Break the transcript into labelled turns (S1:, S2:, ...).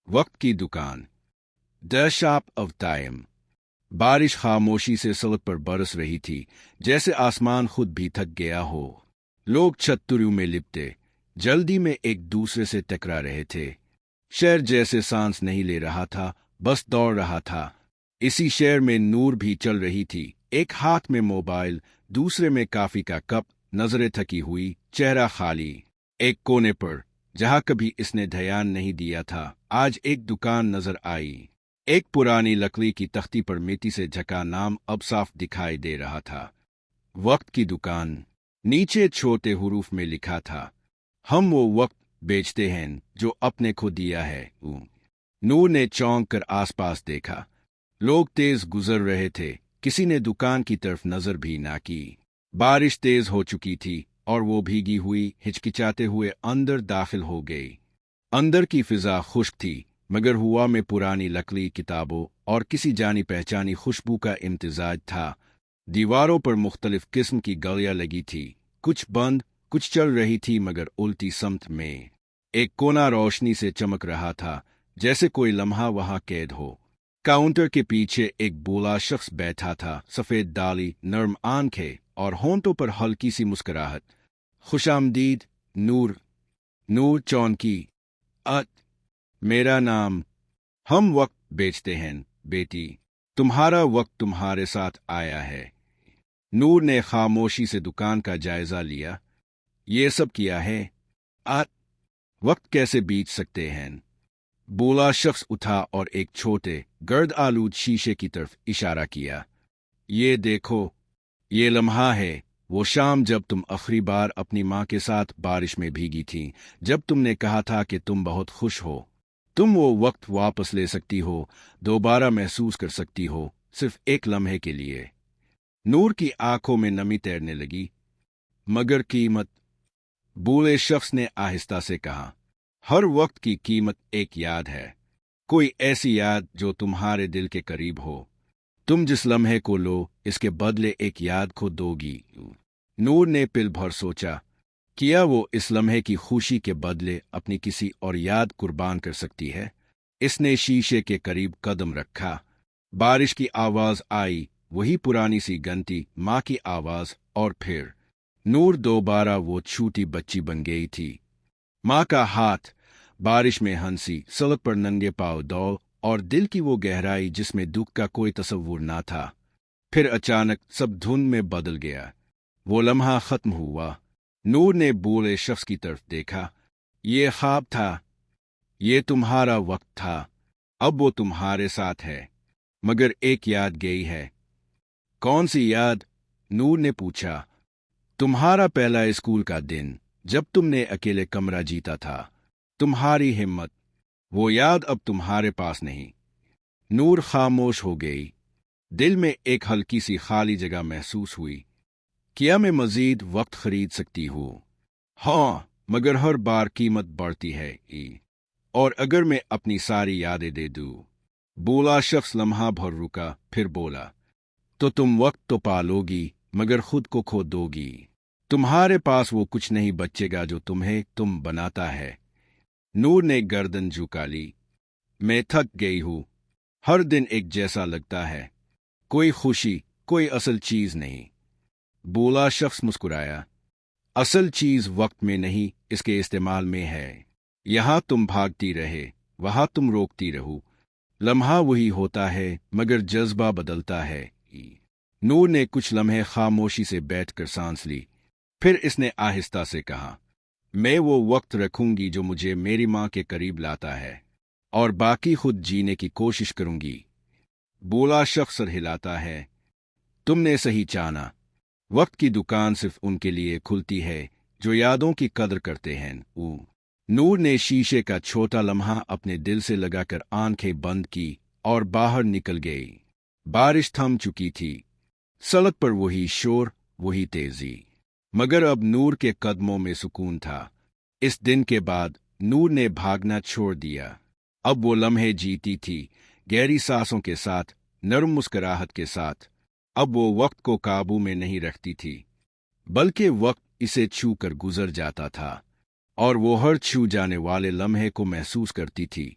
S1: वक्त की दुकान। The shop of time. बारिश खामोशी से सड़क पर बरस रही थी, जैसे आसमान खुद भी थक गया हो। लोग छतरियों में लिपटे जल्दी में एक दूसरे से टकरा रहे थे। शहर जैसे सांस नहीं ले रहा था, बस दौड़ रहा था। इसी शहर में नूर भी चल रही थी, एक हाथ में मोबाइल, दूसरे में कॉफी का कप, नजरें थकी हुई, चेहरा खाली। एक कोने पर, जहां कभी इसने ध्यान नहीं दिया था, आज एक दुकान नजर आई। एक पुरानी लकड़ी की तख्ती पर मिट्टी से ढका नाम अब साफ दिखाई दे रहा था, वक्त की दुकान। नीचे छोटे हुरूफ में लिखा था, हम वो वक्त बेचते हैं जो अपने को दिया है। नूर ने चौंक कर आसपास देखा। लोग तेज गुजर रहे थे, किसी ने दुकान की तरफ नजर भी ना की। बारिश तेज हो चुकी थी और वो भीगी हुई हिचकिचाते हुए अंदर दाखिल हो गई। अंदर की फिजा खुश्क थी, मगर हवा में पुरानी लकड़ी, किताबों और किसी जानी पहचानी खुशबू का इम्तिजाज था। दीवारों पर मुख्तलिफ किस्म की गलियां लगी थी, कुछ बंद, कुछ चल रही थी मगर उल्टी समत में। एक कोना रोशनी से चमक रहा था, जैसे कोई लम्हा वहां कैद हो। काउंटर के पीछे एक बूढ़ा शख्स बैठा था, सफेद दाढ़ी, नर्म आंखें और होंठों पर हल्की सी मुस्कुराहट। खुशामदीद नूर। नूर चौंकी। मेरा नाम। हम वक्त बेचते हैं बेटी, तुम्हारा वक्त तुम्हारे साथ आया है। नूर ने खामोशी से दुकान का जायजा लिया। ये सब किया है, वक्त कैसे बीत सकते हैं? बूढ़ा शख्स उठा और एक छोटे गर्द आलूद शीशे की तरफ इशारा किया। ये देखो, ये लम्हा है, वो शाम जब तुम आखिरी बार अपनी माँ के साथ बारिश में भीगी थी, जब तुमने कहा था कि तुम बहुत खुश हो। तुम वो वक्त वापस ले सकती हो, दोबारा महसूस कर सकती हो, सिर्फ एक लम्हे के लिए। नूर की आंखों में नमी तैरने लगी। मगर कीमत? बूढ़े शख्स ने आहिस्ता से कहा, हर वक्त की कीमत एक याद है, कोई ऐसी याद जो तुम्हारे दिल के करीब हो। तुम जिस लम्हे को लो, इसके बदले एक याद को दोगी। नूर ने पल भर सोचा, क्या वो इस लम्हे की खुशी के बदले अपनी किसी और याद कुर्बान कर सकती है? इसने शीशे के करीब कदम रखा। बारिश की आवाज आई, वही पुरानी सी गंती माँ की आवाज, और फिर नूर दोबारा वो छोटी बच्ची बन गई थी। माँ का हाथ बारिश में हंसी, सड़क पर नंगे पांव दौड़, और दिल की वो गहराई जिसमें दुख का कोई तस्वुर ना था। फिर अचानक सब धुंध में बदल गया। वो लम्हा खत्म हुआ। नूर ने बूढ़े शख्स की तरफ देखा। ये ख्वाब था, ये तुम्हारा वक्त था, अब वो तुम्हारे साथ है, मगर एक याद गई है। कौन सी याद? नूर ने पूछा। तुम्हारा पहला स्कूल का दिन, जब तुमने अकेले कमरा जीता था। तुम्हारी हिम्मत, वो याद अब तुम्हारे पास नहीं। नूर खामोश हो गई। दिल में एक हल्की सी खाली जगह महसूस हुई। क्या मैं मजीद वक्त खरीद सकती हूँ? हाँ, मगर हर बार कीमत बढ़ती है। और अगर मैं अपनी सारी यादें दे दूँ? बूढ़ा शख्स लम्हा भर रुका, फिर बोला, तो तुम वक्त तो पालोगी, मगर खुद को खो दोगी। तुम्हारे पास वो कुछ नहीं बचेगा जो तुम्हें तुम बनाता है। नूर ने गर्दन झुका ली। मैं थक गई हूँ, हर दिन एक जैसा लगता है, कोई खुशी, कोई असल चीज नहीं। बूढ़ा शख्स मुस्कुराया। असल चीज वक्त में नहीं, इसके इस्तेमाल में है। यहां तुम भागती रहे, वहां तुम रोकती रहो। लम्हा वही होता है, मगर जज्बा बदलता है। नूर ने कुछ लम्हे खामोशी से बैठकर सांस ली। फिर इसने आहिस्ता से कहा, मैं वो वक्त रखूंगी जो मुझे मेरी माँ के करीब लाता है, और बाकी खुद जीने की कोशिश करूंगी। बूढ़ा शख्स सर हिलाता है। तुमने सही जाना, वक्त की दुकान सिर्फ उनके लिए खुलती है जो यादों की कदर करते हैं। नूर ने शीशे का छोटा लम्हा अपने दिल से लगाकर आंखें बंद की और बाहर निकल गई। बारिश थम चुकी थी। सड़क पर वही शोर, वही तेजी, मगर अब नूर के कदमों में सुकून था। इस दिन के बाद नूर ने भागना छोड़ दिया। अब वो लम्हे जीती थी, गहरी सांसों के साथ, नरम मुस्कुराहट के साथ। अब वो वक्त को काबू में नहीं रखती थी, बल्कि वक्त इसे छू कर गुजर जाता था, और वो हर छू जाने वाले लम्हे को महसूस करती थी।